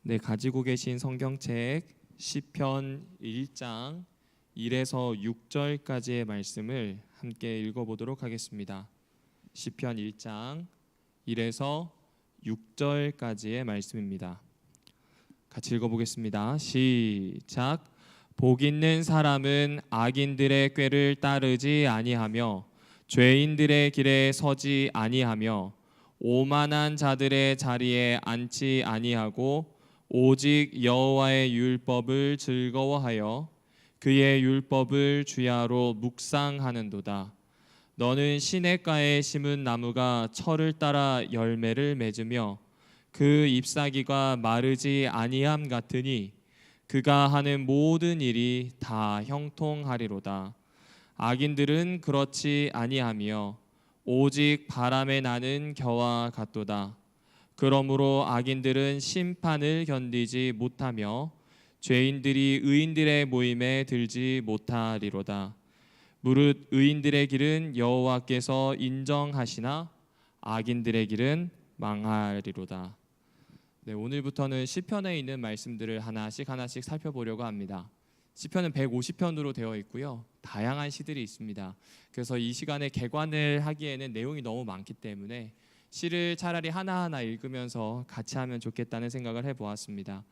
네, 가지고 계신 성경책 시편 1장 1에서 6절까지의 말씀을 함께 읽어보도록 하겠습니다. 시편 1장 1에서 6절까지의 말씀입니다. 같이 읽어보겠습니다. 시작. 복 있는 사람은 악인들의 꾀를 따르지 아니하며 죄인들의 길에 서지 아니하며 오만한 자들의 자리에 앉지 아니하고 오직 여호와의 율법을 즐거워하여 그의 율법을 주야로 묵상하는도다. 너는 시냇가에 심은 나무가 철을 따라 열매를 맺으며 그 잎사귀가 마르지 아니함 같으니 그가 하는 모든 일이 다 형통하리로다. 악인들은 그렇지 아니하며 오직 바람에 나는 겨와 같도다. 그러므로 악인들은 심판을 견디지 못하며 죄인들이 의인들의 모임에 들지 못하리로다. 무릇 의인들의 길은 여호와께서 인정하시나 악인들의 길은 망하리로다. 네, 오늘부터는 시편에 있는 말씀들을 하나씩 살펴보려고 합니다. 시편은 150편으로 되어 있고요. 다양한 시들이 있습니다. 그래서 이 시간에 개관을 하기에는 내용이 너무 많기 때문에 시를 차라리 하나하나 읽으면서 같이 하면 좋겠다는 생각을 해보았습니다.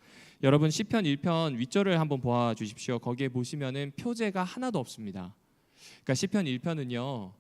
여러분 시편 1편 윗절을 한번 보아주십시오. 거기에 보시면은 표제가 하나도 없습니다. 그러니까 시편 1편은요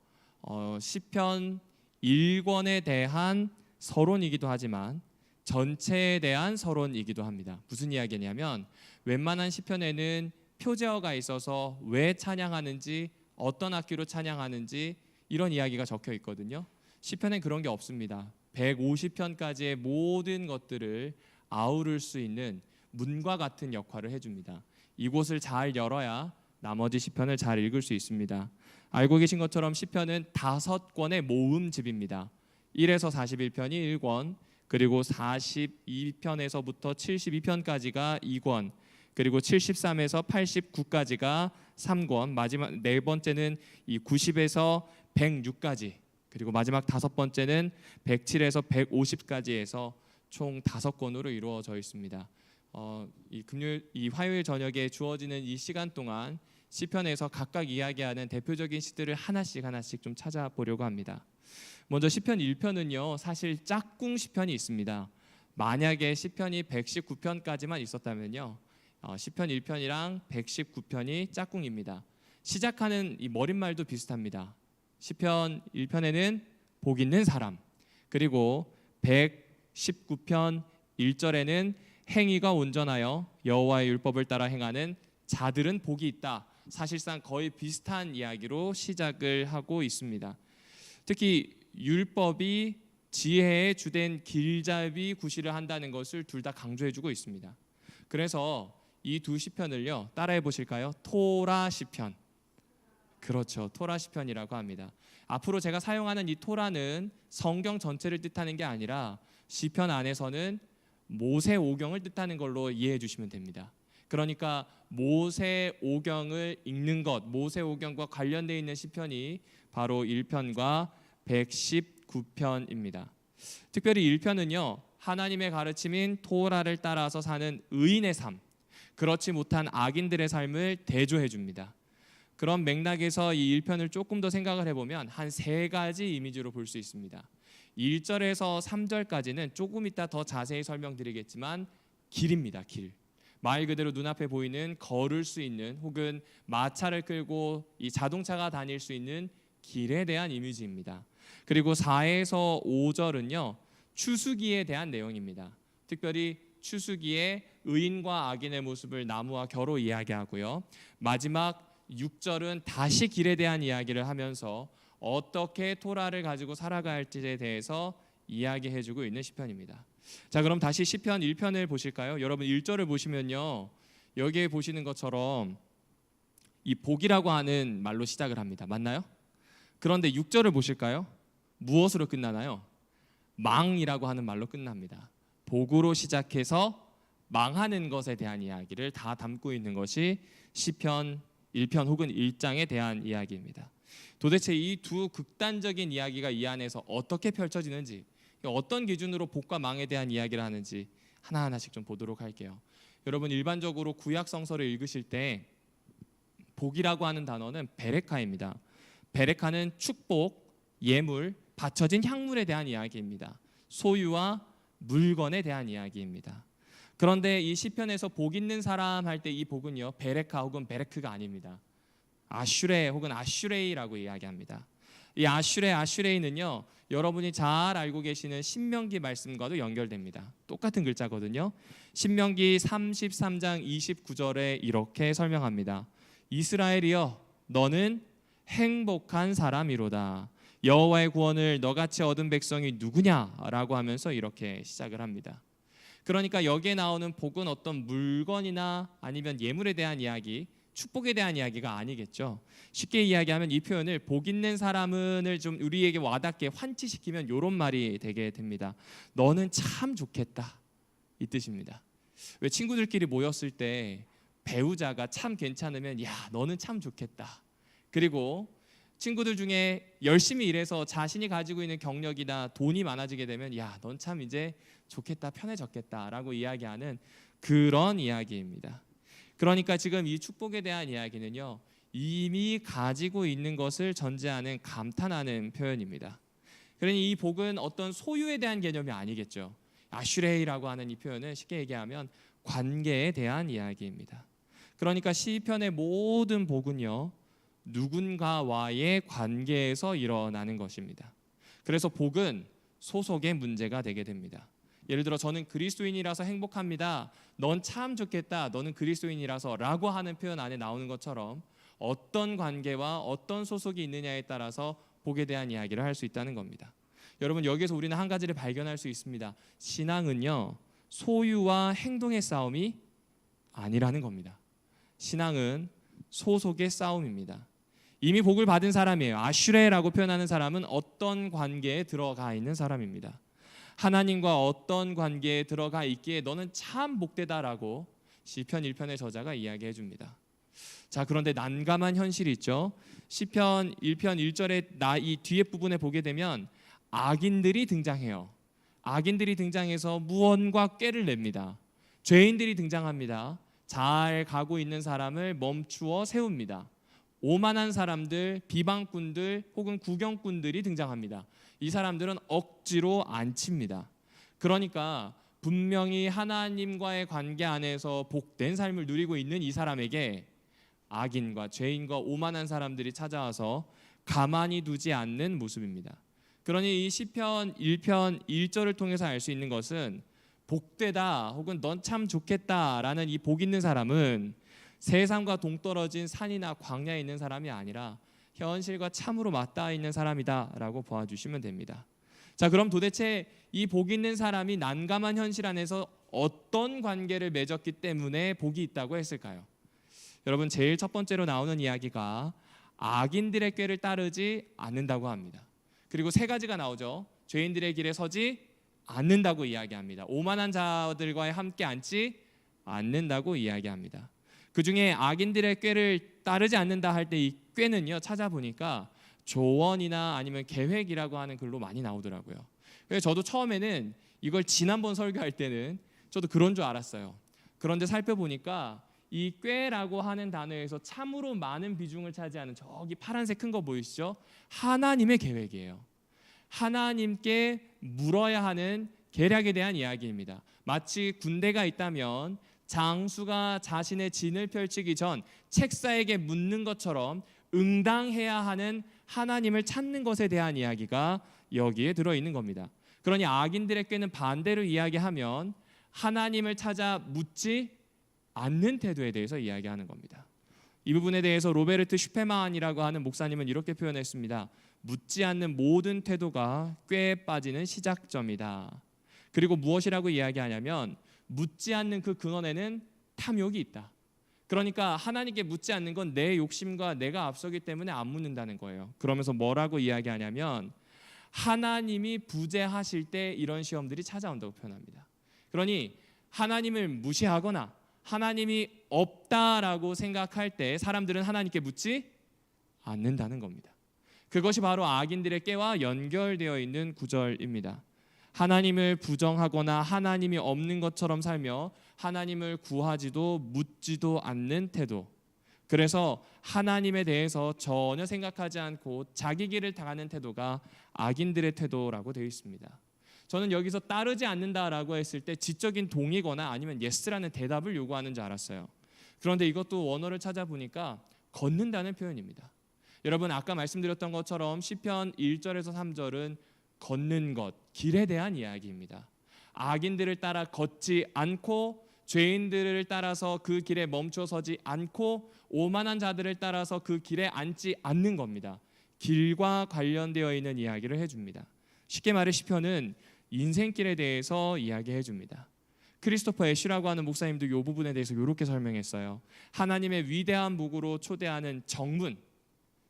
시편 1권에 대한 서론이기도 하지만 전체에 대한 서론이기도 합니다. 무슨 이야기냐면 웬만한 시편에는 표제어가 있어서 왜 찬양하는지 어떤 악기로 찬양하는지 이런 이야기가 적혀 있거든요. 시편엔 그런 게 없습니다. 150편까지의 모든 것들을 아우를 수 있는 문과 같은 역할을 해줍니다. 이곳을 잘 열어야 나머지 시편을 잘 읽을 수 있습니다. 알고 계신 것처럼 시편은 5권의 모음집입니다. 1에서 41편이 1권, 그리고 42편에서부터 72편까지가 2권, 그리고 73에서 89까지가 3권, 마지막 네 번째는 이 90에서 106까지, 그리고 마지막 5번째는 107에서 150까지 해서 총 5권으로 이루어져 있습니다. 이 화요일 저녁에 주어지는 이 시간 동안 시편에서 각각 이야기하는 대표적인 시들을 하나씩 좀 찾아보려고 합니다. 먼저 시편 1편은요 사실 짝꿍 시편이 있습니다. 만약에 시편이 119편까지만 있었다면요 시편 1편이랑 119편이 짝꿍입니다. 시작하는 이 머릿말도 비슷합니다. 시편 1편에는 복 있는 사람, 그리고 119편 1절에는 행위가 온전하여 여호와의 율법을 따라 행하는 자들은 복이 있다. 사실상 거의 비슷한 이야기로 시작을 하고 있습니다. 특히 율법이 지혜의 주된 길잡이 구실을 한다는 것을 둘 다 강조해주고 있습니다. 그래서 이 두 시편을요 따라해 보실까요? 토라 시편. 그렇죠, 토라 시편이라고 합니다. 앞으로 제가 사용하는 이 토라는 성경 전체를 뜻하는 게 아니라 시편 안에서는 모세오경을 뜻하는 걸로 이해해 주시면 됩니다. 그러니까 모세오경을 읽는 것, 모세오경과 관련되어 있는 시편이 바로 1편과 119편입니다. 특별히 1편은요 하나님의 가르침인 토라를 따라서 사는 의인의 삶, 그렇지 못한 악인들의 삶을 대조해 줍니다. 그런 맥락에서 이 1편을 조금 더 생각을 해보면 한 3가지 이미지로 볼 수 있습니다. 1절에서 3절까지는 조금 이따 더 자세히 설명드리겠지만 길입니다. 길. 말 그대로 눈앞에 보이는 걸을 수 있는 혹은 마차를 끌고 이 자동차가 다닐 수 있는 길에 대한 이미지입니다. 그리고 4에서 5절은요 추수기에 대한 내용입니다. 특별히 추수기에 의인과 악인의 모습을 나무와 겨로 이야기하고요. 마지막 6절은 다시 길에 대한 이야기를 하면서 어떻게 토라를 가지고 살아가야 할지에 대해서 이야기해주고 있는 시편입니다. 자, 그럼 다시 시편 1편을 보실까요? 여러분 1절을 보시면요 여기에 보시는 것처럼 이 복이라고 하는 말로 시작을 합니다. 맞나요? 그런데 6절을 보실까요? 무엇으로 끝나나요? 망이라고 하는 말로 끝납니다. 복으로 시작해서 망하는 것에 대한 이야기를 다 담고 있는 것이 시편 1편 혹은 1장에 대한 이야기입니다. 도대체 이 두 극단적인 이야기가 이 안에서 어떻게 펼쳐지는지, 어떤 기준으로 복과 망에 대한 이야기를 하는지 하나하나씩 좀 보도록 할게요. 여러분, 일반적으로 구약 성서를 읽으실 때 복이라고 하는 단어는 베레카입니다. 베레카는 축복, 예물, 바쳐진 향물에 대한 이야기입니다. 소유와 물건에 대한 이야기입니다. 그런데 이 시편에서 복 있는 사람 할 때 이 복은요, 베레카 혹은 베레크가 아닙니다. 아슈레 혹은 아슈레이라고 이야기합니다. 이 아슈레이는요, 여러분이 잘 알고 계시는 신명기 말씀과도 연결됩니다. 똑같은 글자거든요. 신명기 33장 29절에 이렇게 설명합니다. 이스라엘이여, 너는 행복한 사람이로다. 여호와의 구원을 너같이 얻은 백성이 누구냐라고 하면서 이렇게 시작을 합니다. 그러니까 여기에 나오는 복은 어떤 물건이나 아니면 예물에 대한 이야기, 축복에 대한 이야기가 아니겠죠. 쉽게 이야기하면 이 표현을 복 있는 사람은을 좀 우리에게 와닿게 환치시키면 이런 말이 되게 됩니다. 너는 참 좋겠다, 이 뜻입니다. 왜 친구들끼리 모였을 때 배우자가 참 괜찮으면 야, 너는 참 좋겠다. 그리고 친구들 중에 열심히 일해서 자신이 가지고 있는 경력이나 돈이 많아지게 되면 야, 넌 참 이제 좋겠다, 편해졌겠다라고 이야기하는 그런 이야기입니다. 그러니까 지금 이 축복에 대한 이야기는요, 이미 가지고 있는 것을 전제하는 감탄하는 표현입니다. 그러니 이 복은 어떤 소유에 대한 개념이 아니겠죠. 아슈레이라고 하는 이 표현은 쉽게 얘기하면 관계에 대한 이야기입니다. 그러니까 시편의 모든 복은요, 누군가와의 관계에서 일어나는 것입니다. 그래서 복은 소속의 문제가 되게 됩니다. 예를 들어 저는 그리스도인이라서 행복합니다. 넌 참 좋겠다. 너는 그리스도인이라서 라고 하는 표현 안에 나오는 것처럼 어떤 관계와 어떤 소속이 있느냐에 따라서 복에 대한 이야기를 할 수 있다는 겁니다. 여러분, 여기서 우리는 한 가지를 발견할 수 있습니다. 신앙은요, 소유와 행동의 싸움이 아니라는 겁니다. 신앙은 소속의 싸움입니다. 이미 복을 받은 사람이에요. 아슈레라고 표현하는 사람은 어떤 관계에 들어가 있는 사람입니다. 하나님과 어떤 관계에 들어가 있기에 너는 참 복되다라고 시편 1편의 저자가 이야기해 줍니다. 자, 그런데 난감한 현실이 있죠. 시편 1편 1절에 이 뒤에 부분에 보게 되면 악인들이 등장해요. 악인들이 등장해서 무언과 꾀를 냅니다. 죄인들이 등장합니다. 잘 가고 있는 사람을 멈추어 세웁니다. 오만한 사람들, 비방꾼들 혹은 구경꾼들이 등장합니다. 이 사람들은 억지로 앉힙니다. 그러니까 분명히 하나님과의 관계 안에서 복된 삶을 누리고 있는 이 사람에게 악인과 죄인과 오만한 사람들이 찾아와서 가만히 두지 않는 모습입니다. 그러니 이 시편 1편 1절을 통해서 알 수 있는 것은 복되다 혹은 넌 참 좋겠다라는 이 복 있는 사람은 세상과 동떨어진 산이나 광야에 있는 사람이 아니라 현실과 참으로 맞닿아 있는 사람이다라고 보아주시면 됩니다. 자, 그럼 도대체 이 복 있는 사람이 난감한 현실 안에서 어떤 관계를 맺었기 때문에 복이 있다고 했을까요? 여러분, 제일 첫 번째로 나오는 이야기가 악인들의 꾀를 따르지 않는다고 합니다. 그리고 세 가지가 나오죠. 죄인들의 길에 서지 않는다고 이야기합니다. 오만한 자들과 함께 앉지 않는다고 이야기합니다. 그 중에 악인들의 꾀를 따르지 않는다 할 때 이 꾀는요, 찾아보니까 조언이나 아니면 계획이라고 하는 글로 많이 나오더라고요. 그래서 저도 처음에는 이걸 지난번 설교할 때는 저도 그런 줄 알았어요. 그런데 살펴보니까 이 꾀라고 하는 단어에서 참으로 많은 비중을 차지하는 저기 파란색 큰 거 보이시죠? 하나님의 계획이에요. 하나님께 물어야 하는 계략에 대한 이야기입니다. 마치 군대가 있다면 장수가 자신의 진을 펼치기 전 책사에게 묻는 것처럼 응당해야 하는 하나님을 찾는 것에 대한 이야기가 여기에 들어있는 겁니다. 그러니 악인들의 꾀는 반대로 이야기하면 하나님을 찾아 묻지 않는 태도에 대해서 이야기하는 겁니다. 이 부분에 대해서 로베르트 슈페만이라고 하는 목사님은 이렇게 표현했습니다. 묻지 않는 모든 태도가 꾀에 빠지는 시작점이다. 그리고 무엇이라고 이야기하냐면 묻지 않는 그 근원에는 탐욕이 있다. 그러니까 하나님께 묻지 않는 건 내 욕심과 내가 앞서기 때문에 안 묻는다는 거예요. 그러면서 뭐라고 이야기하냐면 하나님이 부재하실 때 이런 시험들이 찾아온다고 표현합니다. 그러니 하나님을 무시하거나 하나님이 없다라고 생각할 때 사람들은 하나님께 묻지 않는다는 겁니다. 그것이 바로 악인들의 깨와 연결되어 있는 구절입니다. 하나님을 부정하거나 하나님이 없는 것처럼 살며 하나님을 구하지도 묻지도 않는 태도. 그래서 하나님에 대해서 전혀 생각하지 않고 자기 길을 당하는 태도가 악인들의 태도라고 되어 있습니다. 저는 여기서 따르지 않는다라고 했을 때 지적인 동의거나 아니면 yes라는 대답을 요구하는 줄 알았어요. 그런데 이것도 원어를 찾아보니까 걷는다는 표현입니다. 여러분 아까 말씀드렸던 것처럼 시편 1절에서 3절은 걷는 것, 길에 대한 이야기입니다. 악인들을 따라 걷지 않고 죄인들을 따라서 그 길에 멈춰 서지 않고 오만한 자들을 따라서 그 길에 앉지 않는 겁니다. 길과 관련되어 있는 이야기를 해줍니다. 쉽게 말해 시편은 인생길에 대해서 이야기해 줍니다. 크리스토퍼 애쉬라고 하는 목사님도 이 부분에 대해서 이렇게 설명했어요. 하나님의 위대한 목으로 초대하는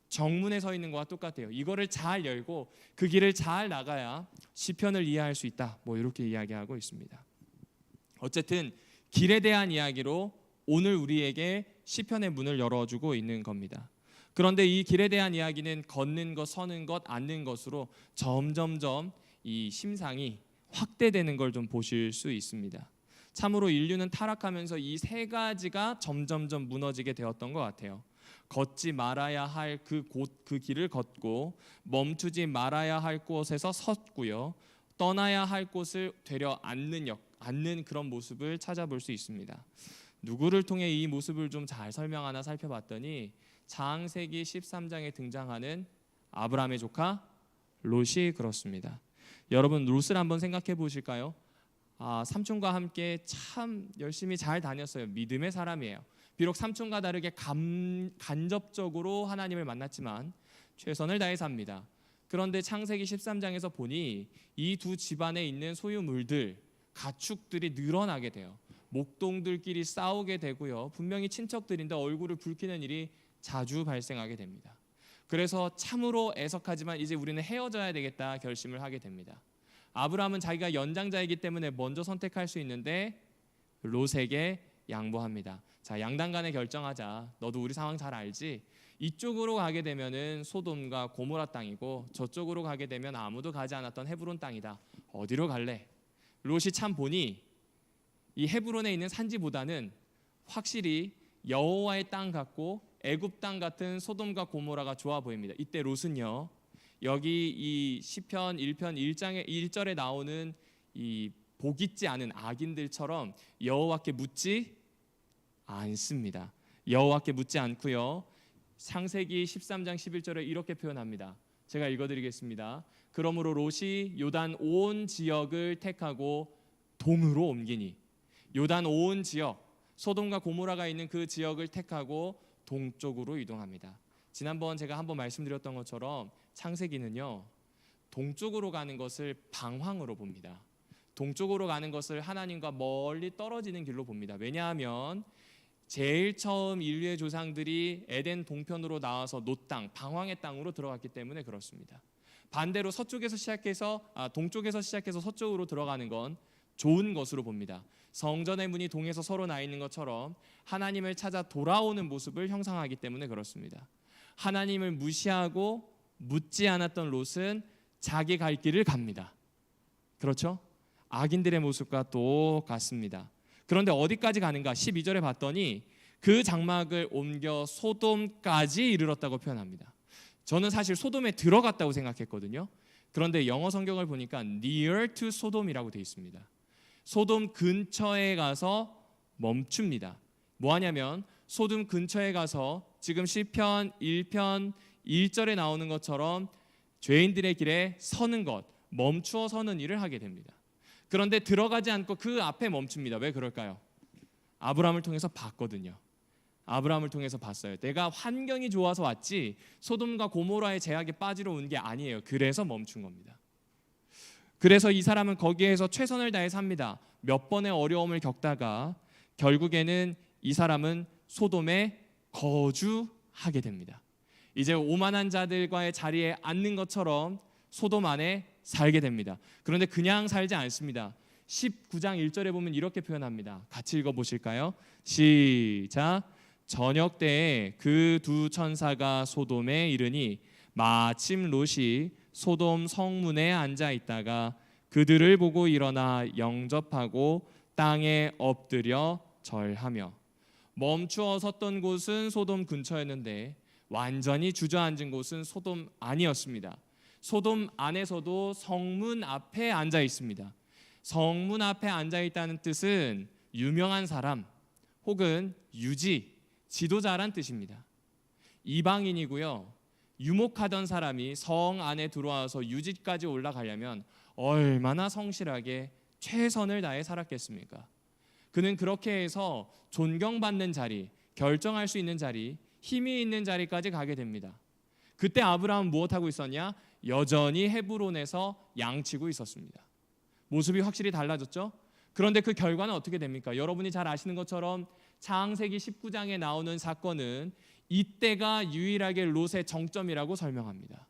정문에 서 있는 것과 똑같아요. 이거를 잘 열고 그 길을 잘 나가야 시편을 이해할 수 있다. 이렇게 이야기하고 있습니다. 어쨌든 길에 대한 이야기로 오늘 우리에게 시편의 문을 열어주고 있는 겁니다. 그런데 이 길에 대한 이야기는 걷는 것, 서는 것, 앉는 것으로 점점점 이 심상이 확대되는 걸 좀 보실 수 있습니다. 참으로 인류는 타락하면서 이 세 가지가 점점점 무너지게 되었던 것 같아요. 걷지 말아야 할 그 길을 걷고 멈추지 말아야 할 곳에서 섰고요. 떠나야 할 곳을 되려 앉는 그런 모습을 찾아볼 수 있습니다. 누구를 통해 이 모습을 좀 잘 설명하나 살펴봤더니 창세기 13장에 등장하는 아브라함의 조카 롯이 그렇습니다. 여러분 롯을 한번 생각해 보실까요? 삼촌과 함께 참 열심히 잘 다녔어요. 믿음의 사람이에요. 비록 삼촌과 다르게 간접적으로 하나님을 만났지만 최선을 다해 삽니다. 그런데 창세기 13장에서 보니 이 두 집안에 있는 소유물들, 가축들이 늘어나게 돼요. 목동들끼리 싸우게 되고요. 분명히 친척들인데 얼굴을 붉히는 일이 자주 발생하게 됩니다. 그래서 참으로 애석하지만 이제 우리는 헤어져야 되겠다 결심을 하게 됩니다. 아브라함은 자기가 연장자이기 때문에 먼저 선택할 수 있는데 롯에게 양보합니다. 자, 양당 간에 결정하자. 너도 우리 상황 잘 알지? 이쪽으로 가게 되면은 소돔과 고모라 땅이고 저쪽으로 가게 되면 아무도 가지 않았던 헤브론 땅이다. 어디로 갈래? 롯이 참 보니 이 헤브론에 있는 산지보다는 확실히 여호와의 땅 같고 애굽 땅 같은 소돔과 고모라가 좋아 보입니다. 이때 롯은요. 여기 이 시편 1편 1절에 나오는 이 복있지 않은 악인들처럼 여호와께 묻지 않습니다. 여호와께 묻지 않고요. 창세기 13장 11절에 이렇게 표현합니다. 제가 읽어드리겠습니다. 그러므로 롯이 요단 온 지역을 택하고 동으로 옮기니 요단 온 지역 소돔과 고모라가 있는 그 지역을 택하고 동쪽으로 이동합니다. 지난번 제가 한번 말씀드렸던 것처럼 창세기는요 동쪽으로 가는 것을 방황으로 봅니다. 동쪽으로 가는 것을 하나님과 멀리 떨어지는 길로 봅니다. 왜냐하면 제일 처음 인류의 조상들이 에덴 동편으로 나와서 노 땅, 방황의 땅으로 들어갔기 때문에 그렇습니다. 반대로 동쪽에서 시작해서 서쪽으로 들어가는 건 좋은 것으로 봅니다. 성전의 문이 동에서 서로 나 있는 것처럼 하나님을 찾아 돌아오는 모습을 형상하기 때문에 그렇습니다. 하나님을 무시하고 묻지 않았던 롯은 자기 갈 길을 갑니다. 그렇죠? 악인들의 모습과 똑같습니다. 그런데 어디까지 가는가? 12절에 봤더니 그 장막을 옮겨 소돔까지 이르렀다고 표현합니다. 저는 사실 소돔에 들어갔다고 생각했거든요. 그런데 영어 성경을 보니까 near to 소돔이라고 되어 있습니다. 소돔 근처에 가서 멈춥니다. 뭐 하냐면 소돔 근처에 가서 지금 시편 1편 1절에 나오는 것처럼 죄인들의 길에 서는 것, 멈추어 서는 일을 하게 됩니다. 그런데 들어가지 않고 그 앞에 멈춥니다. 왜 그럴까요? 아브라함을 통해서 봤거든요. 아브라함을 통해서 봤어요. 내가 환경이 좋아서 왔지 소돔과 고모라의 제약에 빠지러 온 게 아니에요. 그래서 멈춘 겁니다. 그래서 이 사람은 거기에서 최선을 다해 삽니다. 몇 번의 어려움을 겪다가 결국에는 이 사람은 소돔에 거주하게 됩니다. 이제 오만한 자들과의 자리에 앉는 것처럼 소돔 안에 살게 됩니다. 그런데 그냥 살지 않습니다. 19장 1절에 보면 이렇게 표현합니다. 같이 읽어보실까요? 시작. 저녁 때에 그 두 천사가 소돔에 이르니 마침 롯이 소돔 성문에 앉아 있다가 그들을 보고 일어나 영접하고 땅에 엎드려 절하며. 멈추어 섰던 곳은 소돔 근처였는데 완전히 주저앉은 곳은 소돔 아니었습니다. 소돔 안에서도 성문 앞에 앉아 있습니다. 성문 앞에 앉아 있다는 뜻은 유명한 사람 혹은 유지, 지도자란 뜻입니다. 이방인이고요. 유목하던 사람이 성 안에 들어와서 유지까지 올라가려면 얼마나 성실하게 최선을 다해 살았겠습니까? 그는 그렇게 해서 존경받는 자리, 결정할 수 있는 자리, 힘이 있는 자리까지 가게 됩니다. 그때 아브라함은 무엇하고 있었냐? 여전히 헤브론에서 양치고 있었습니다. 모습이 확실히 달라졌죠? 그런데 그 결과는 어떻게 됩니까? 여러분이 잘 아시는 것처럼 창세기 19장에 나오는 사건은 이때가 유일하게 롯의 정점이라고 설명합니다.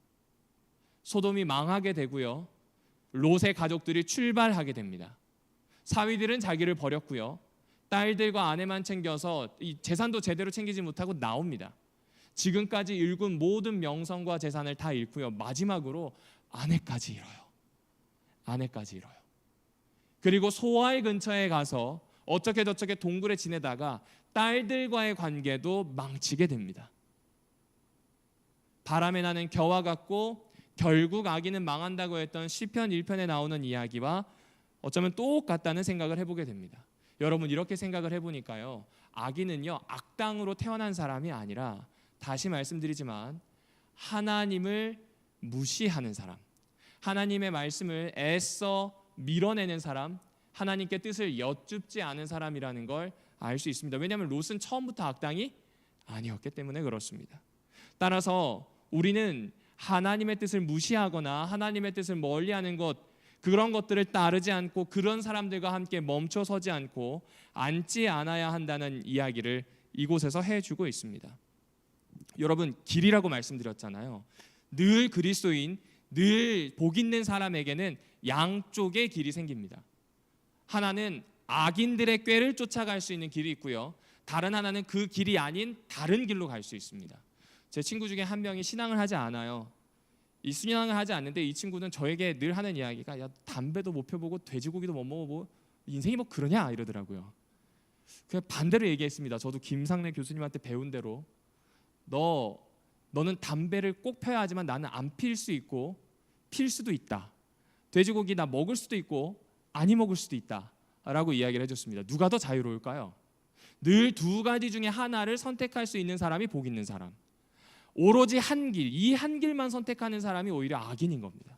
소돔이 망하게 되고요. 롯의 가족들이 출발하게 됩니다. 사위들은 자기를 버렸고요. 딸들과 아내만 챙겨서 이 재산도 제대로 챙기지 못하고 나옵니다. 지금까지 일군 모든 명성과 재산을 다 잃고요. 마지막으로 아내까지 잃어요. 아내까지 잃어요. 그리고 소알 근처에 가서 어떻게 저렇게 동굴에 지내다가 딸들과의 관계도 망치게 됩니다. 바람에 나는 겨와 같고 결국 아기는 망한다고 했던 시편 1편에 나오는 이야기와 어쩌면 똑같다는 생각을 해보게 됩니다. 여러분 이렇게 생각을 해보니까요. 아기는요 악당으로 태어난 사람이 아니라 다시 말씀드리지만 하나님을 무시하는 사람, 하나님의 말씀을 애써 밀어내는 사람, 하나님께 뜻을 여쭙지 않은 사람이라는 걸 알 수 있습니다. 왜냐하면 롯은 처음부터 악당이 아니었기 때문에 그렇습니다. 따라서 우리는 하나님의 뜻을 무시하거나 하나님의 뜻을 멀리하는 것, 그런 것들을 따르지 않고 그런 사람들과 함께 멈춰서지 않고 앉지 않아야 한다는 이야기를 이곳에서 해주고 있습니다. 여러분 길이라고 말씀드렸잖아요. 늘 그리스도인, 늘 복 있는 사람에게는 양쪽의 길이 생깁니다. 하나는 악인들의 꾀를 쫓아갈 수 있는 길이 있고요. 다른 하나는 그 길이 아닌 다른 길로 갈 수 있습니다. 제 친구 중에 한 명이 신앙을 하지 않아요. 이 신앙을 하지 않는데 이 친구는 저에게 늘 하는 이야기가 야 담배도 못 펴보고 돼지고기도 못 먹어보고 인생이 뭐 그러냐 이러더라고요. 그냥 반대로 얘기했습니다. 저도 김상래 교수님한테 배운 대로 너는 담배를 꼭 펴야 하지만 나는 안 필 수 있고 필 수도 있다. 돼지고기 나 먹을 수도 있고 아니 먹을 수도 있다 라고 이야기를 해줬습니다. 누가 더 자유로울까요? 늘 두 가지 중에 하나를 선택할 수 있는 사람이 복 있는 사람, 오로지 한 길, 이 한 길만 선택하는 사람이 오히려 악인인 겁니다.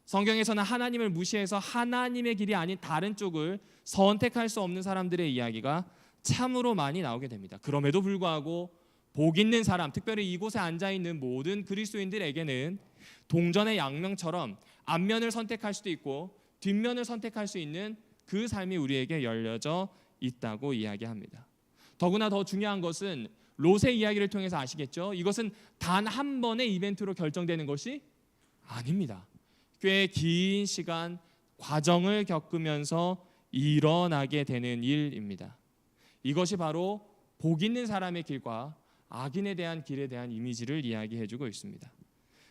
성경에서는 하나님을 무시해서 하나님의 길이 아닌 다른 쪽을 선택할 수 없는 사람들의 이야기가 참으로 많이 나오게 됩니다. 그럼에도 불구하고 복 있는 사람, 특별히 이곳에 앉아있는 모든 그리스도인들에게는 동전의 양면처럼 앞면을 선택할 수도 있고 뒷면을 선택할 수 있는 그 삶이 우리에게 열려져 있다고 이야기합니다. 더구나 더 중요한 것은 롯의 이야기를 통해서 아시겠죠? 이것은 단 한 번의 이벤트로 결정되는 것이 아닙니다. 꽤 긴 시간 과정을 겪으면서 일어나게 되는 일입니다. 이것이 바로 복 있는 사람의 길과 악인에 대한 길에 대한 이미지를 이야기해주고 있습니다.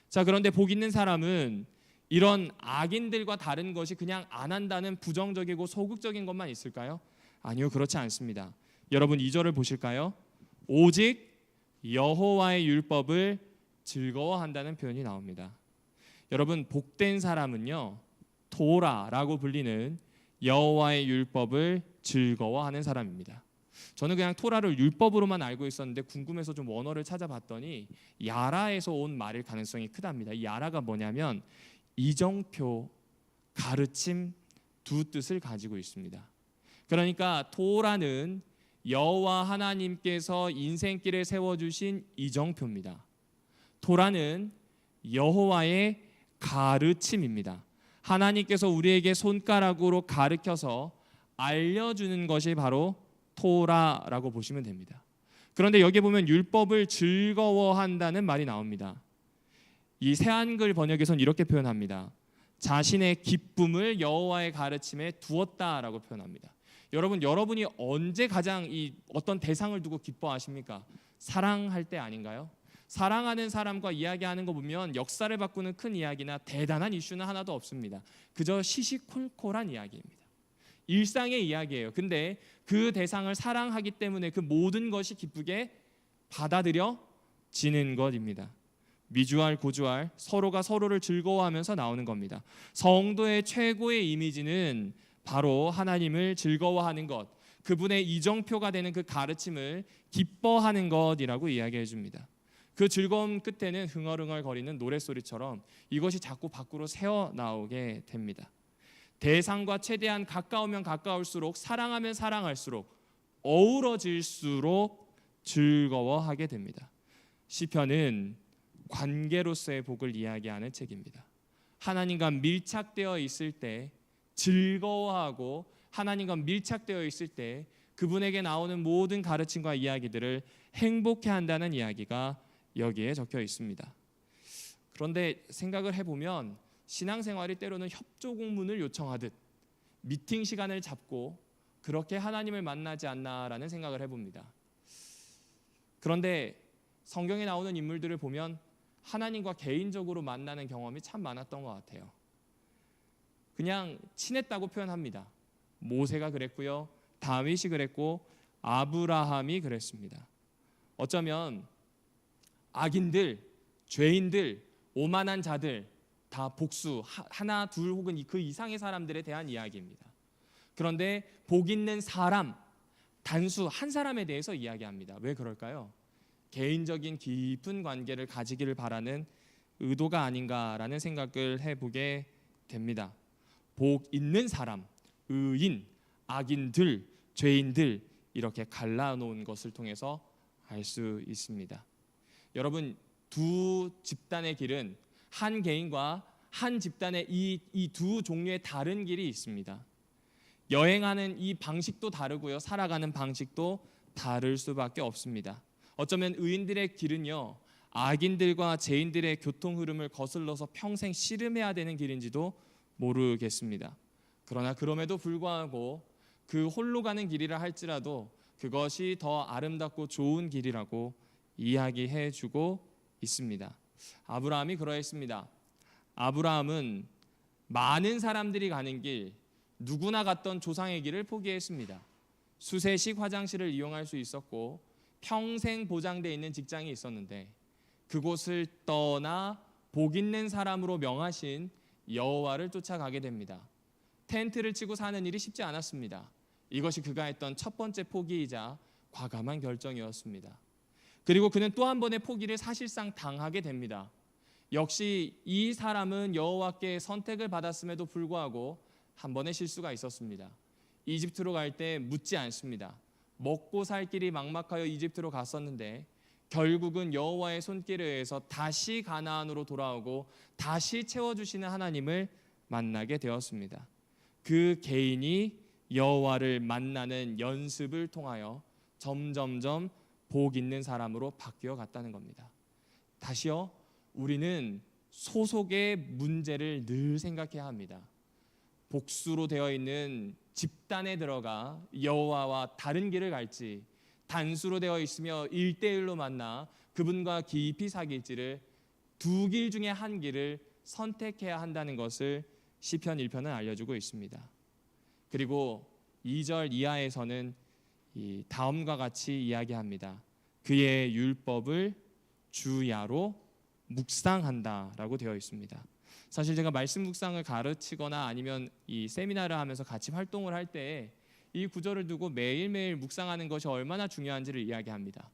자, 그런데 복 있는 사람은 이런 악인들과 다른 것이 그냥 안 한다는 부정적이고 소극적인 것만 있을까요? 아니요, 그렇지 않습니다. 여러분 2절을 보실까요? 오직 여호와의 율법을 즐거워한다는 표현이 나옵니다. 여러분 복된 사람은요 도라라고 불리는 여호와의 율법을 즐거워하는 사람입니다. 저는 그냥 토라를 율법으로만 알고 있었는데 궁금해서 좀 원어를 찾아봤더니 야라에서 온 말일 가능성이 크답니다. 이 야라가 뭐냐면 이정표, 가르침 두 뜻을 가지고 있습니다. 그러니까 토라는 여호와 하나님께서 인생길에 세워주신 이정표입니다. 토라는 여호와의 가르침입니다. 하나님께서 우리에게 손가락으로 가르쳐서 알려주는 것이 바로 토라라고 보시면 됩니다. 그런데 여기 보면 율법을 즐거워한다는 말이 나옵니다. 이 새한글 번역에서는 이렇게 표현합니다. 자신의 기쁨을 여호와의 가르침에 두었다라고 표현합니다. 여러분이 언제 가장 이 어떤 대상을 두고 기뻐하십니까? 사랑할 때 아닌가요? 사랑하는 사람과 이야기하는 거 보면 역사를 바꾸는 큰 이야기나 대단한 이슈는 하나도 없습니다. 그저 시시콜콜한 이야기입니다. 일상의 이야기예요. 근데 그 대상을 사랑하기 때문에 그 모든 것이 기쁘게 받아들여지는 것입니다. 미주알 고주알, 서로가 서로를 즐거워하면서 나오는 겁니다. 성도의 최고의 이미지는 바로 하나님을 즐거워하는 것, 그분의 이정표가 되는 그 가르침을 기뻐하는 것이라고 이야기해 줍니다. 그 즐거움 끝에는 흥얼흥얼거리는 노랫소리처럼 이것이 자꾸 밖으로 새어나오게 됩니다. 대상과 최대한 가까우면 가까울수록, 사랑하면 사랑할수록, 어우러질수록 즐거워하게 됩니다. 시편은 관계로서의 복을 이야기하는 책입니다. 하나님과 밀착되어 있을 때 즐거워하고, 하나님과 밀착되어 있을 때 그분에게 나오는 모든 가르침과 이야기들을 행복해 한다는 이야기가 여기에 적혀 있습니다. 그런데 생각을 해보면 신앙생활이 때로는 협조 공문을 요청하듯 미팅 시간을 잡고 그렇게 하나님을 만나지 않나라는 생각을 해봅니다. 그런데 성경에 나오는 인물들을 보면 하나님과 개인적으로 만나는 경험이 참 많았던 것 같아요. 그냥 친했다고 표현합니다. 모세가 그랬고요, 다윗이 그랬고, 아브라함이 그랬습니다. 어쩌면 악인들, 죄인들, 오만한 자들 다 복수, 하나, 둘 혹은 그 이상의 사람들에 대한 이야기입니다. 그런데 복 있는 사람, 단수 한 사람에 대해서 이야기합니다. 왜 그럴까요? 개인적인 깊은 관계를 가지기를 바라는 의도가 아닌가라는 생각을 해보게 됩니다. 복 있는 사람, 의인, 악인들, 죄인들, 이렇게 갈라놓은 것을 통해서 알 수 있습니다. 여러분, 두 집단의 길은 한 개인과 한 집단의 이 두 종류의 다른 길이 있습니다. 여행하는 이 방식도 다르고요, 살아가는 방식도 다를 수밖에 없습니다. 어쩌면 의인들의 길은요, 악인들과 죄인들의 교통 흐름을 거슬러서 평생 씨름해야 되는 길인지도 모르겠습니다. 그러나 그럼에도 불구하고 그 홀로 가는 길이라 할지라도 그것이 더 아름답고 좋은 길이라고 이야기해 주고 있습니다. 아브라함이 그러했습니다. 아브라함은 많은 사람들이 가는 길, 누구나 갔던 조상의 길을 포기했습니다. 수세식 화장실을 이용할 수 있었고 평생 보장되어 있는 직장이 있었는데 그곳을 떠나 복 있는 사람으로 명하신 여호와를 쫓아가게 됩니다. 텐트를 치고 사는 일이 쉽지 않았습니다. 이것이 그가 했던 첫 번째 포기이자 과감한 결정이었습니다. 그리고 그는 또 한 번의 포기를 사실상 당하게 됩니다. 역시 이 사람은 여호와께 선택을 받았음에도 불구하고 한 번의 실수가 있었습니다. 이집트로 갈 때 묻지 않습니다. 먹고 살 길이 막막하여 이집트로 갔었는데 결국은 여호와의 손길에 의해서 다시 가나안으로 돌아오고 다시 채워주시는 하나님을 만나게 되었습니다. 그 개인이 여호와를 만나는 연습을 통하여 점점점 복 있는 사람으로 바뀌어 갔다는 겁니다. 다시요, 우리는 소속의 문제를 늘 생각해야 합니다. 복수로 되어 있는 집단에 들어가 여호와와 다른 길을 갈지, 단수로 되어 있으며 1대1로 만나 그분과 깊이 사귈지를 두 길 중에 한 길을 선택해야 한다는 것을 시편 1편은 알려주고 있습니다. 그리고 2절 이하에서는 이 다음과 같이 이야기합니다. 그의 율법을 주야로 묵상한다라고 되어 있습니다. 사실 제가 말씀 묵상을 가르치거나 아니면 이 세미나를 하면서 같이 활동을 할 때 이 구절을 두고 매일매일 묵상하는 것이 얼마나 중요한지를 이야기합니다.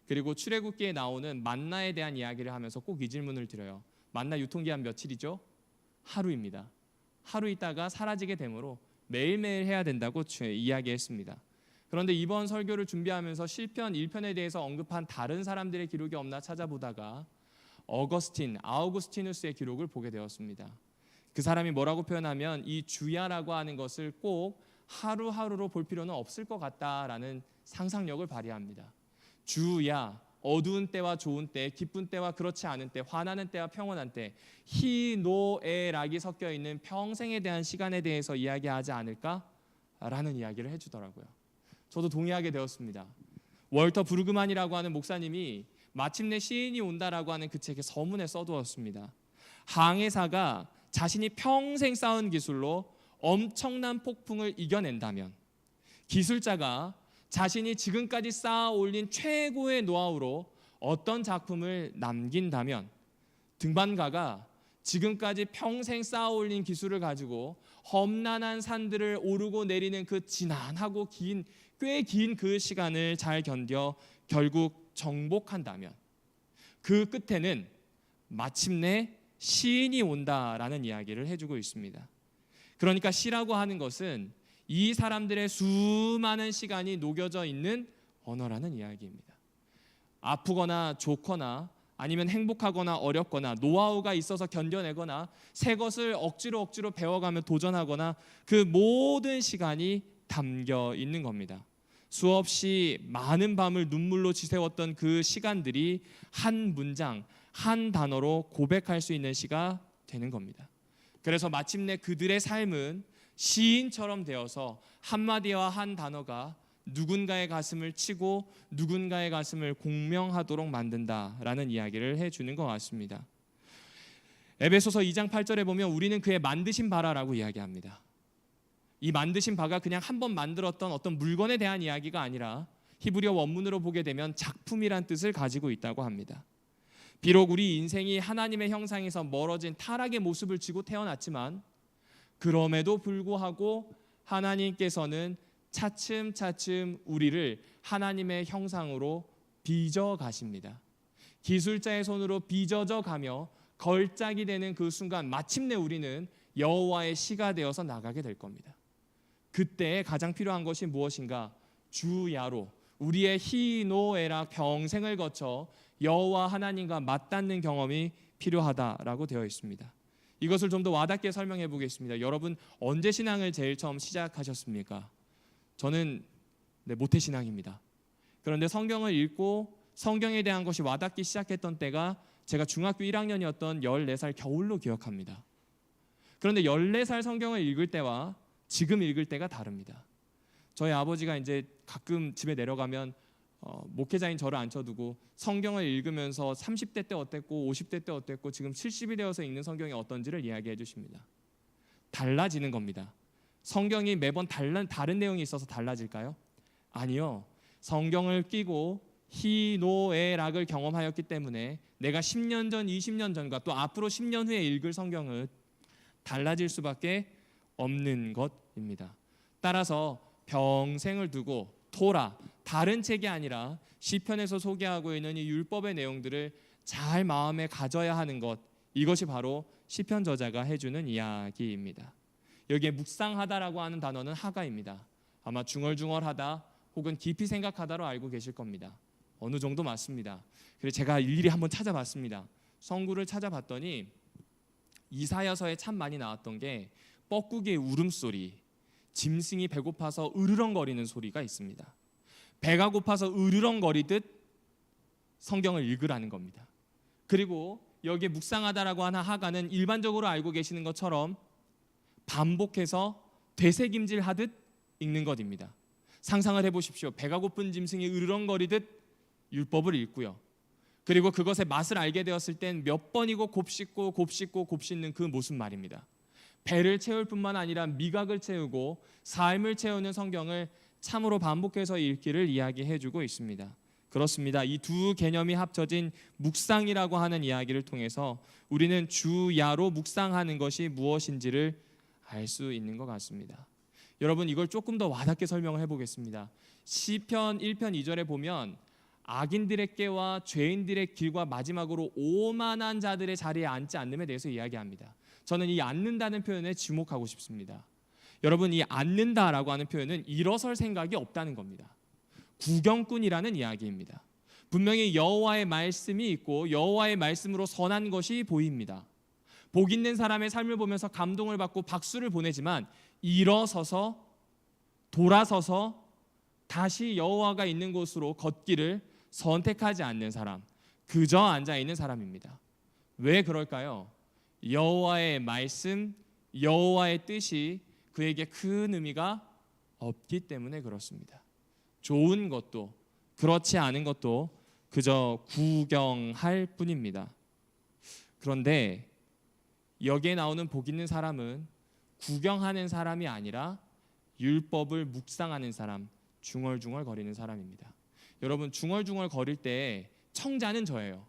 그리고 출애굽기에 나오는 만나에 대한 이야기를 하면서 꼭 이 질문을 드려요. 만나 유통기한 며칠이죠? 하루입니다. 하루 있다가 사라지게 되므로 매일매일 해야 된다고 이야기했습니다. 그런데 이번 설교를 준비하면서 시편 1편에 대해서 언급한 다른 사람들의 기록이 없나 찾아보다가 아우구스티누스의 기록을 보게 되었습니다. 그 사람이 뭐라고 표현하면 이 주야라고 하는 것을 꼭 하루하루로 볼 필요는 없을 것 같다라는 상상력을 발휘합니다. 주야, 어두운 때와 좋은 때, 기쁜 때와 그렇지 않은 때, 화나는 때와 평온한 때, 희노애락이 섞여 있는 평생에 대한 시간에 대해서 이야기하지 않을까라는 이야기를 해주더라고요. 저도 동의하게 되었습니다. 월터 브루그만이라고 하는 목사님이 마침내 시인이 온다라고 하는 그 책에 서문에 써두었습니다. 항해사가 자신이 평생 쌓은 기술로 엄청난 폭풍을 이겨낸다면, 기술자가 자신이 지금까지 쌓아 올린 최고의 노하우로 어떤 작품을 남긴다면, 등반가가 지금까지 평생 쌓아 올린 기술을 가지고 험난한 산들을 오르고 내리는 그 지난하고 꽤 긴 그 시간을 잘 견뎌 결국 정복한다면, 그 끝에는 마침내 시인이 온다라는 이야기를 해주고 있습니다. 그러니까 시라고 하는 것은 이 사람들의 수많은 시간이 녹여져 있는 언어라는 이야기입니다. 아프거나 좋거나 아니면 행복하거나 어렵거나 노하우가 있어서 견뎌내거나 새 것을 억지로 배워가며 도전하거나 그 모든 시간이 담겨 있는 겁니다. 수없이 많은 밤을 눈물로 지새웠던 그 시간들이 한 문장, 한 단어로 고백할 수 있는 시가 되는 겁니다. 그래서 마침내 그들의 삶은 시인처럼 되어서 한마디와 한 단어가 누군가의 가슴을 치고 누군가의 가슴을 공명하도록 만든다라는 이야기를 해주는 것 같습니다. 에베소서 2장 8절에 보면 우리는 그의 만드신 바라라고 이야기합니다. 이 만드신 바가 그냥 한번 만들었던 어떤 물건에 대한 이야기가 아니라 히브리어 원문으로 보게 되면 작품이란 뜻을 가지고 있다고 합니다. 비록 우리 인생이 하나님의 형상에서 멀어진 타락의 모습을 지고 태어났지만, 그럼에도 불구하고 하나님께서는 차츰차츰 우리를 하나님의 형상으로 빚어 가십니다. 기술자의 손으로 빚어져 가며 걸작이 되는 그 순간 마침내 우리는 여호와의 시가 되어서 나가게 될 겁니다. 그때 가장 필요한 것이 무엇인가? 주야로 우리의 희노애락 평생을 거쳐 여호와 하나님과 맞닿는 경험이 필요하다라고 되어 있습니다. 이것을 좀 더 와닿게 설명해 보겠습니다. 여러분 언제 신앙을 제일 처음 시작하셨습니까? 저는 모태신앙입니다. 그런데 성경을 읽고 성경에 대한 것이 와닿기 시작했던 때가 제가 중학교 1학년이었던 14살 겨울로 기억합니다. 그런데 14살 성경을 읽을 때와 지금 읽을 때가 다릅니다. 저희 아버지가 이제 가끔 집에 내려가면 목회자인 저를 앉혀두고 성경을 읽으면서 30대 때 어땠고 50대 때 어땠고 지금 70이 되어서 읽는 성경이 어떤지를 이야기해 주십니다. 달라지는 겁니다. 성경이 매번 다른 내용이 있어서 달라질까요? 아니요. 성경을 끼고 희노애락을 경험하였기 때문에 내가 10년 전, 20년 전과 또 앞으로 10년 후에 읽을 성경은 달라질 수밖에 없는 것입니다. 따라서 평생을 두고 토라, 다른 책이 아니라 시편에서 소개하고 있는 이 율법의 내용들을 잘 마음에 가져야 하는 것, 이것이 바로 시편 저자가 해주는 이야기입니다. 여기에 묵상하다라고 하는 단어는 하가입니다. 아마 중얼중얼하다 혹은 깊이 생각하다로 알고 계실 겁니다. 어느 정도 맞습니다. 그래서 제가 일일이 한번 찾아봤습니다. 성구를 찾아봤더니 이사야서에 참 많이 나왔던 게 뻐꾸기의 울음소리, 짐승이 배고파서 으르렁거리는 소리가 있습니다. 배가 고파서 으르렁거리듯 성경을 읽으라는 겁니다. 그리고 여기에 묵상하다라고 하는 하가는 일반적으로 알고 계시는 것처럼 반복해서 되새김질하듯 읽는 것입니다. 상상을 해보십시오. 배가 고픈 짐승이 으르렁거리듯 율법을 읽고요. 그리고 그것의 맛을 알게 되었을 땐 몇 번이고 곱씹는 그 모습 말입니다. 배를 채울 뿐만 아니라 미각을 채우고 삶을 채우는 성경을 참으로 반복해서 읽기를 이야기해주고 있습니다. 그렇습니다. 이 두 개념이 합쳐진 묵상이라고 하는 이야기를 통해서 우리는 주야로 묵상하는 것이 무엇인지를 알 수 있는 것 같습니다. 여러분 이걸 조금 더 와닿게 설명을 해보겠습니다. 시편 1편 2절에 보면 악인들의 꾀와 죄인들의 길과 마지막으로 오만한 자들의 자리에 앉지 않음에 대해서 이야기합니다. 저는 이 앉는다는 표현에 주목하고 싶습니다. 여러분 이 앉는다라고 하는 표현은 일어설 생각이 없다는 겁니다. 구경꾼이라는 이야기입니다. 분명히 여호와의 말씀이 있고 여호와의 말씀으로 선한 것이 보입니다. 복 있는 사람의 삶을 보면서 감동을 받고 박수를 보내지만 일어서서 돌아서서 다시 여호와가 있는 곳으로 걷기를 선택하지 않는 사람, 그저 앉아 있는 사람입니다. 왜 그럴까요? 여호와의 말씀, 여호와의 뜻이 그에게 큰 의미가 없기 때문에 그렇습니다. 좋은 것도 그렇지 않은 것도 그저 구경할 뿐입니다. 그런데 여기에 나오는 복 있는 사람은 구경하는 사람이 아니라 율법을 묵상하는 사람, 중얼중얼 거리는 사람입니다. 여러분, 중얼중얼 거릴 때 청자는 저예요.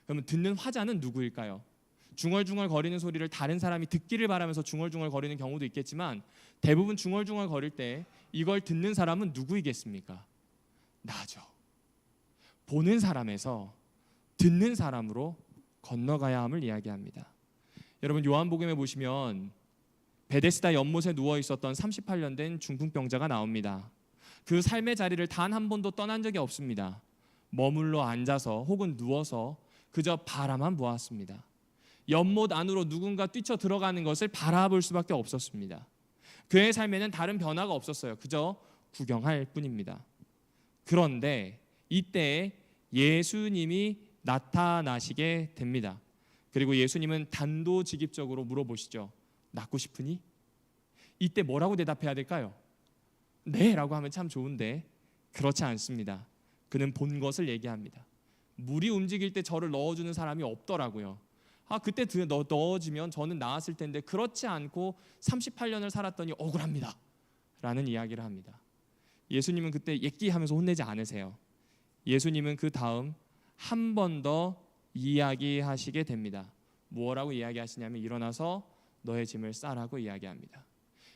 그러면 듣는 화자는 누구일까요? 중얼중얼 거리는 소리를 다른 사람이 듣기를 바라면서 중얼중얼 거리는 경우도 있겠지만 대부분 중얼중얼 거릴 때 이걸 듣는 사람은 누구이겠습니까? 나죠. 보는 사람에서 듣는 사람으로 건너가야 함을 이야기합니다. 여러분, 요한복음에 보시면 베데스다 연못에 누워 있었던 38년 된 중풍병자가 나옵니다. 그 삶의 자리를 단 한 번도 떠난 적이 없습니다. 머물러 앉아서 혹은 누워서 그저 바라만 보았습니다. 연못 안으로 누군가 뛰쳐 들어가는 것을 바라볼 수밖에 없었습니다. 그의 삶에는 다른 변화가 없었어요. 그저 구경할 뿐입니다. 그런데 이때 예수님이 나타나시게 됩니다. 그리고 예수님은 단도직입적으로 물어보시죠. 낫고 싶으니? 이때 뭐라고 대답해야 될까요? 네 라고 하면 참 좋은데 그렇지 않습니다. 그는 본 것을 얘기합니다. 물이 움직일 때 저를 넣어주는 사람이 없더라고요. 그때 넣어지면 저는 나았을 텐데 그렇지 않고 38년을 살았더니 억울합니다 라는 이야기를 합니다. 예수님은 그때 얘기하면서 혼내지 않으세요. 예수님은 그 다음 한 번 더 이야기하시게 됩니다. 뭐라고 이야기하시냐면 일어나서 너의 짐을 싸라고 이야기합니다.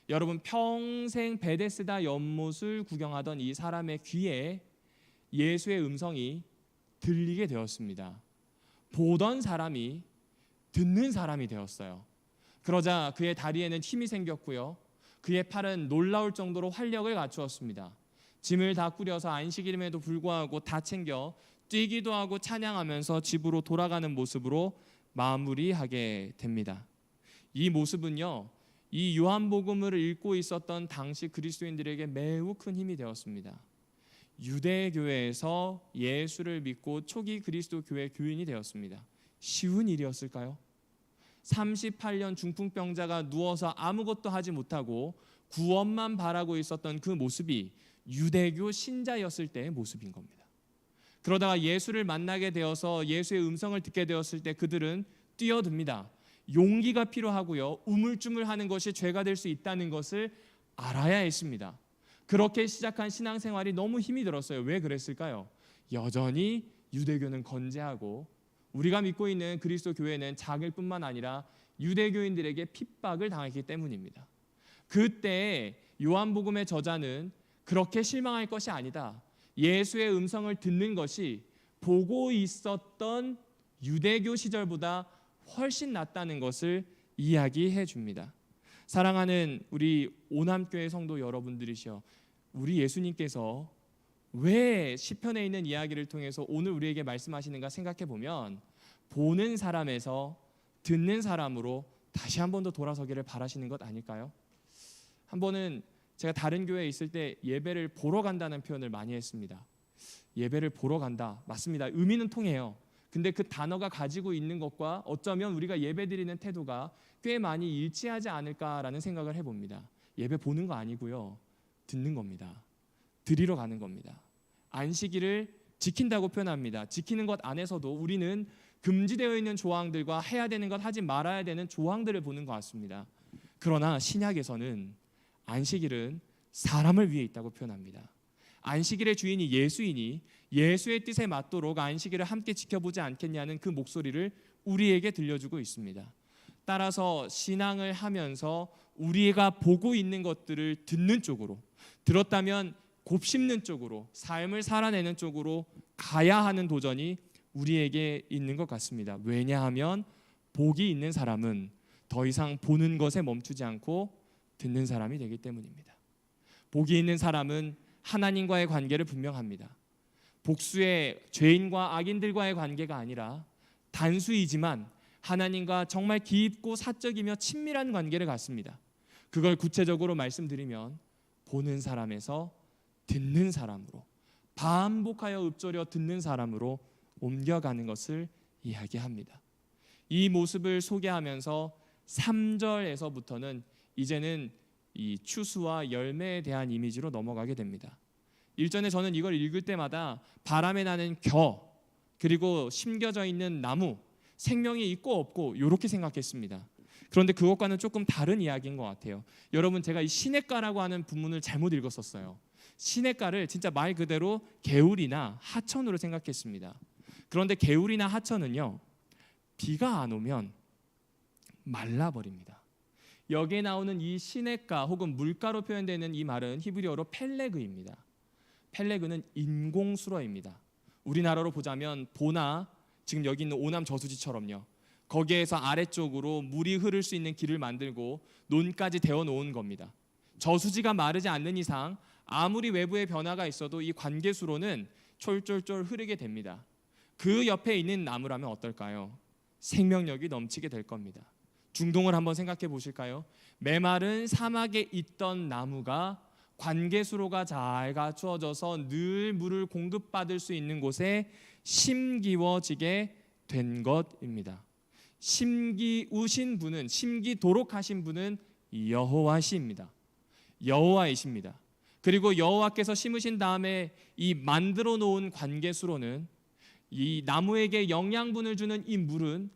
여러분, 평생 베데스다 연못을 구경하던 이 사람의 귀에 예수의 음성이 들리게 되었습니다. 보던 사람이 듣는 사람이 되었어요. 그러자 그의 다리에는 힘이 생겼고요. 그의 팔은 놀라울 정도로 활력을 갖추었습니다. 짐을 다 꾸려서 안식일임에도 불구하고 다 챙겨 뛰기도 하고 찬양하면서 집으로 돌아가는 모습으로 마무리하게 됩니다. 이 모습은요, 이 요한복음을 읽고 있었던 당시 그리스도인들에게 매우 큰 힘이 되었습니다. 유대교회에서 예수를 믿고 초기 그리스도 교회 교인이 되었습니다. 쉬운 일이었을까요? 38년 중풍병자가 누워서 아무것도 하지 못하고 구원만 바라고 있었던 그 모습이 유대교 신자였을 때의 모습인 겁니다. 그러다가 예수를 만나게 되어서 예수의 음성을 듣게 되었을 때 그들은 뛰어듭니다. 용기가 필요하고요. 우물쭈물하는 것이 죄가 될 수 있다는 것을 알아야 했습니다. 그렇게 시작한 신앙생활이 너무 힘이 들었어요. 왜 그랬을까요? 여전히 유대교는 건재하고 우리가 믿고 있는 그리스도 교회는 작을 뿐만 아니라 유대교인들에게 핍박을 당했기 때문입니다. 그때 요한복음의 저자는 그렇게 실망할 것이 아니다. 예수의 음성을 듣는 것이 보고 있었던 유대교 시절보다 훨씬 낫다는 것을 이야기해 줍니다. 사랑하는 우리 오남교회 성도 여러분들이시여, 우리 예수님께서 왜 시편에 있는 이야기를 통해서 오늘 우리에게 말씀하시는가 생각해 보면 보는 사람에서 듣는 사람으로 다시 한 번 더 돌아서기를 바라시는 것 아닐까요? 한 번은 제가 다른 교회에 있을 때 예배를 보러 간다는 표현을 많이 했습니다. 예배를 보러 간다. 맞습니다. 의미는 통해요. 근데 그 단어가 가지고 있는 것과 어쩌면 우리가 예배드리는 태도가 꽤 많이 일치하지 않을까라는 생각을 해봅니다. 예배 보는 거 아니고요. 듣는 겁니다. 드리러 가는 겁니다. 안식일을 지킨다고 표현합니다. 지키는 것 안에서도 우리는 금지되어 있는 조항들과 해야 되는 것, 하지 말아야 되는 조항들을 보는 것 같습니다. 그러나 신약에서는 안식일은 사람을 위해 있다고 표현합니다. 안식일의 주인이 예수이니 예수의 뜻에 맞도록 안식일을 함께 지켜보지 않겠냐는 그 목소리를 우리에게 들려주고 있습니다. 따라서 신앙을 하면서 우리가 보고 있는 것들을 듣는 쪽으로, 들었다면 곱씹는 쪽으로, 삶을 살아내는 쪽으로 가야 하는 도전이 우리에게 있는 것 같습니다. 왜냐하면 복이 있는 사람은 더 이상 보는 것에 멈추지 않고 듣는 사람이 되기 때문입니다. 복이 있는 사람은 하나님과의 관계를 분명합니다. 복수의 죄인과 악인들과의 관계가 아니라 단수이지만 하나님과 정말 깊고 사적이며 친밀한 관계를 갖습니다. 그걸 구체적으로 말씀드리면 보는 사람에서 듣는 사람으로, 반복하여 읊조려 듣는 사람으로 옮겨가는 것을 이야기합니다. 이 모습을 소개하면서 3절에서부터는 이제는 이 추수와 열매에 대한 이미지로 넘어가게 됩니다. 일전에 저는 이걸 읽을 때마다 바람에 나는 겨, 그리고 심겨져 있는 나무, 생명이 있고 없고 이렇게 생각했습니다. 그런데 그것과는 조금 다른 이야기인 것 같아요. 여러분, 제가 이 시냇가라고 하는 본문을 잘못 읽었었어요. 시냇가를 진짜 말 그대로 개울이나 하천으로 생각했습니다. 그런데 개울이나 하천은요, 비가 안 오면 말라버립니다. 여기에 나오는 이 시냇가 혹은 물가로 표현되는 이 말은 히브리어로 펠레그입니다. 펠레그는 인공수로입니다. 우리나라로 보자면 보나, 지금 여기 있는 오남 저수지처럼요, 거기에서 아래쪽으로 물이 흐를 수 있는 길을 만들고 논까지 대어 놓은 겁니다. 저수지가 마르지 않는 이상 아무리 외부의 변화가 있어도 이 관계수로는 쫄쫄쫄 흐르게 됩니다. 그 옆에 있는 나무라면 어떨까요? 생명력이 넘치게 될 겁니다. 중동을 한번 생각해 보실까요? 메마른 사막에 있던 나무가 관계수로가 잘 갖추어져서 늘 물을 공급받을 수 있는 곳에 심기워지게 된 것입니다. 심기우신 분은, 심기도록 하신 분은 여호와시입니다. 여호와이십니다. 그리고 여호와께서 심으신 다음에 이 만들어 놓은 관계수로는, 이 나무에게 영양분을 주는 이 물은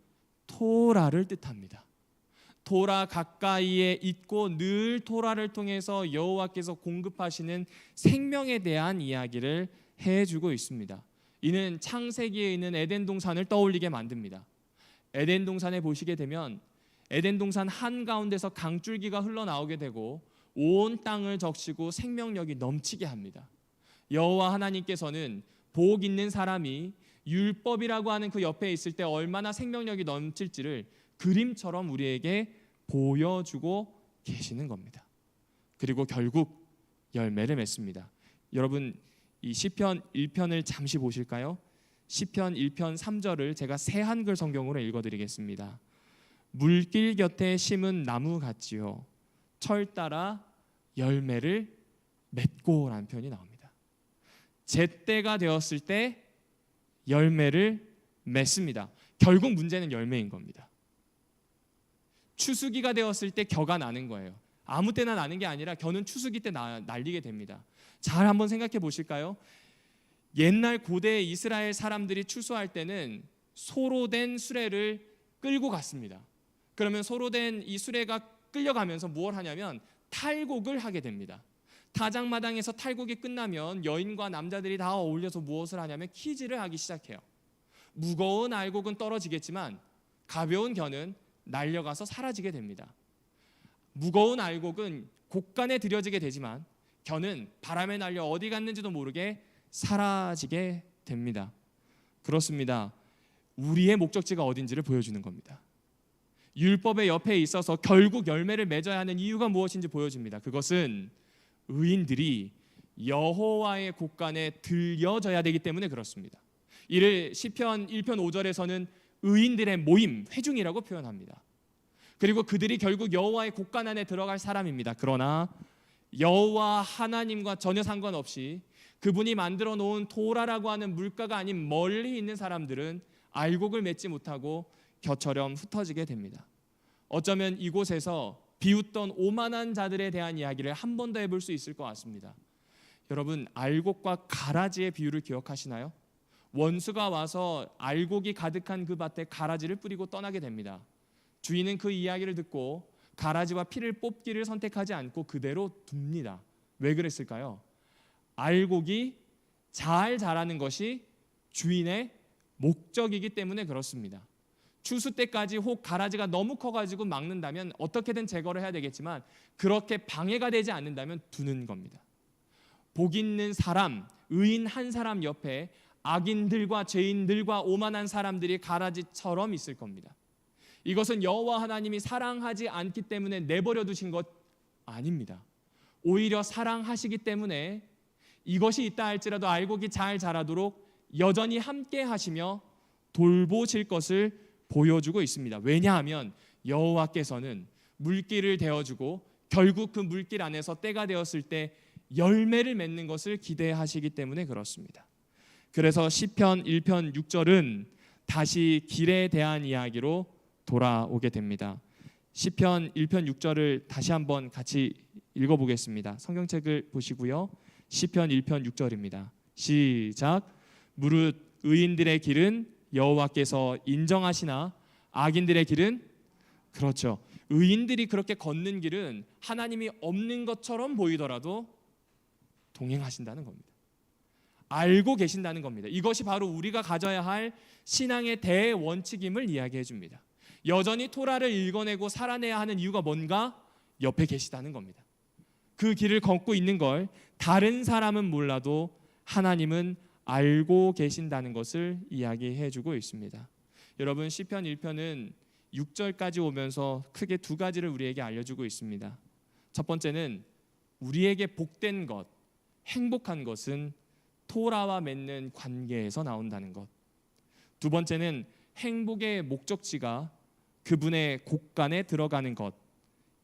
토라를 뜻합니다. 토라 가까이에 있고 늘 토라를 통해서 여호와께서 공급하시는 생명에 대한 이야기를 해주고 있습니다. 이는 창세기에 있는 에덴 동산을 떠올리게 만듭니다. 에덴 동산에 보시게 되면 에덴 동산 한가운데서 강줄기가 흘러나오게 되고 온 땅을 적시고 생명력이 넘치게 합니다. 여호와 하나님께서는 복 있는 사람이 율법이라고 하는 그 옆에 있을 때 얼마나 생명력이 넘칠지를 그림처럼 우리에게 보여주고 계시는 겁니다. 그리고 결국 열매를 맺습니다. 여러분, 이 시편 1편을 잠시 보실까요? 시편 1편 3절을 제가 새 한글 성경으로 읽어드리겠습니다. 물길 곁에 심은 나무 같지요, 철 따라 열매를 맺고라는 표현이 나옵니다. 제때가 되었을 때 열매를 맺습니다. 결국 문제는 열매인 겁니다. 추수기가 되었을 때 겨가 나는 거예요. 아무 때나 나는 게 아니라 겨는 추수기 때 날리게 됩니다. 잘 한번 생각해 보실까요? 옛날 고대 이스라엘 사람들이 추수할 때는 소로 된 수레를 끌고 갔습니다. 그러면 소로 된 이 수레가 끌려가면서 무엇을 하냐면 탈곡을 하게 됩니다. 타작마당에서 탈곡이 끝나면 여인과 남자들이 다 어울려서 무엇을 하냐면 키질을 하기 시작해요. 무거운 알곡은 떨어지겠지만 가벼운 겨는 날려가서 사라지게 됩니다. 무거운 알곡은 곡간에 들여지게 되지만 겨는 바람에 날려 어디 갔는지도 모르게 사라지게 됩니다. 그렇습니다. 우리의 목적지가 어딘지를 보여주는 겁니다. 율법의 옆에 있어서 결국 열매를 맺어야 하는 이유가 무엇인지 보여줍니다. 그것은 의인들이 여호와의 곡간에 들여져야 되기 때문에 그렇습니다. 이를 시편 1편 5절에서는 의인들의 모임, 회중이라고 표현합니다. 그리고 그들이 결국 여호와의 곡간 안에 들어갈 사람입니다. 그러나 여호와 하나님과 전혀 상관없이 그분이 만들어 놓은 토라라고 하는 물가가 아닌 멀리 있는 사람들은 알곡을 맺지 못하고 겨처럼 흩어지게 됩니다. 어쩌면 이곳에서 비웃던 오만한 자들에 대한 이야기를 한 번 더 해볼 수 있을 것 같습니다. 여러분, 알곡과 가라지의 비유를 기억하시나요? 원수가 와서 알곡이 가득한 그 밭에 가라지를 뿌리고 떠나게 됩니다. 주인은 그 이야기를 듣고 가라지와 피를 뽑기를 선택하지 않고 그대로 둡니다. 왜 그랬을까요? 알곡이 잘 자라는 것이 주인의 목적이기 때문에 그렇습니다. 추수 때까지 혹 가라지가 너무 커가지고 막는다면 어떻게든 제거를 해야 되겠지만 그렇게 방해가 되지 않는다면 두는 겁니다. 복 있는 사람, 의인 한 사람 옆에 악인들과 죄인들과 오만한 사람들이 가라지처럼 있을 겁니다. 이것은 여호와 하나님이 사랑하지 않기 때문에 내버려 두신 것 아닙니다. 오히려 사랑하시기 때문에 이것이 있다 할지라도 알곡이 잘 자라도록 여전히 함께 하시며 돌보실 것을 보여주고 있습니다. 왜냐하면 여호와께서는 물길을 대어주고 결국 그 물길 안에서 때가 되었을 때 열매를 맺는 것을 기대하시기 때문에 그렇습니다. 그래서 시편 1편 6절은 다시 길에 대한 이야기로 돌아오게 됩니다. 시편 1편 6절을 다시 한번 같이 읽어보겠습니다. 성경책을 보시고요. 시편 1편 6절입니다. 시작. 무릇 의인들의 길은 여호와께서 인정하시나 악인들의 길은, 그렇죠, 의인들이 그렇게 걷는 길은 하나님이 없는 것처럼 보이더라도 동행하신다는 겁니다. 알고 계신다는 겁니다. 이것이 바로 우리가 가져야 할 신앙의 대원칙임을 이야기해 줍니다. 여전히 토라를 읽어내고 살아내야 하는 이유가 뭔가? 옆에 계시다는 겁니다. 그 길을 걷고 있는 걸 다른 사람은 몰라도 하나님은 알고 계신다는 것을 이야기해 주고 있습니다. 여러분, 시편 1편은 6절까지 오면서 크게 두 가지를 우리에게 알려주고 있습니다. 첫 번째는 우리에게 복된 것, 행복한 것은 토라와 맺는 관계에서 나온다는 것. 두 번째는 행복의 목적지가 그분의 곳간에 들어가는 것.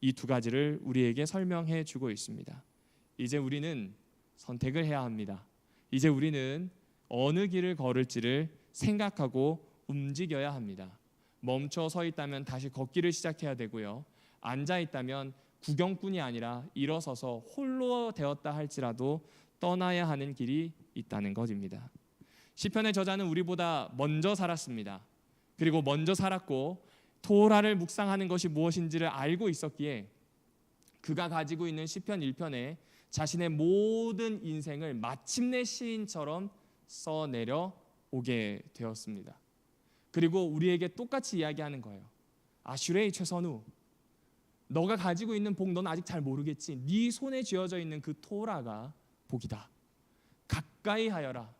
이 두 가지를 우리에게 설명해 주고 있습니다. 이제 우리는 선택을 해야 합니다. 이제 우리는 어느 길을 걸을지를 생각하고 움직여야 합니다. 멈춰 서 있다면 다시 걷기를 시작해야 되고요. 앉아 있다면 구경꾼이 아니라 일어서서 홀로 되었다 할지라도 떠나야 하는 길이 있다는 것입니다. 시편의 저자는 우리보다 먼저 살았습니다. 그리고 먼저 살았고 토라를 묵상하는 것이 무엇인지를 알고 있었기에 그가 가지고 있는 시편 1편에 자신의 모든 인생을 마침내 시인처럼 써내려 오게 되었습니다. 그리고 우리에게 똑같이 이야기하는 거예요. 아슈레이 최선우, 너가 가지고 있는 복 넌 아직 잘 모르겠지. 네 손에 쥐어져 있는 그 토라가 복이다. 가까이 하여라,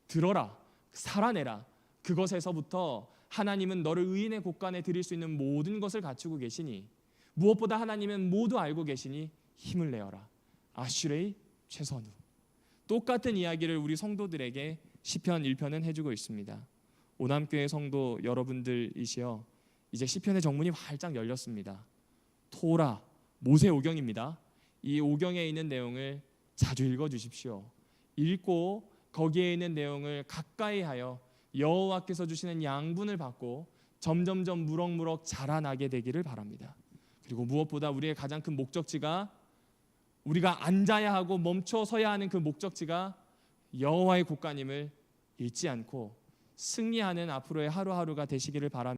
들어라, 살아내라. 그것에서부터 하나님은 너를 의인의 곳간에 드릴 수 있는 모든 것을 갖추고 계시니, 무엇보다 하나님은 모두 알고 계시니 힘을 내어라. 아슈레이 최선우. 똑같은 이야기를 우리 성도들에게 시편 1편은 해주고 있습니다. 오남교회 성도 여러분들이시여, 이제 시편의 정문이 활짝 열렸습니다. 토라, 모세 오경입니다. 이 오경에 있는 내용을 자주 읽어주십시오. 읽고 거기에 있는 내용을 가까이 하여 여호와께서 주시는 양분을 받고 점점점 무럭무럭 자라나게 되기를 바랍니다. 그리고 무엇보다 우리의 가장 큰 목적지가, 우리가 앉아야 하고 멈춰 서야 하는 그 목적지가 여호와의 곳간임을 잊지 않고 승리하는 앞으로의 하루하루가 되시기를 바랍니다.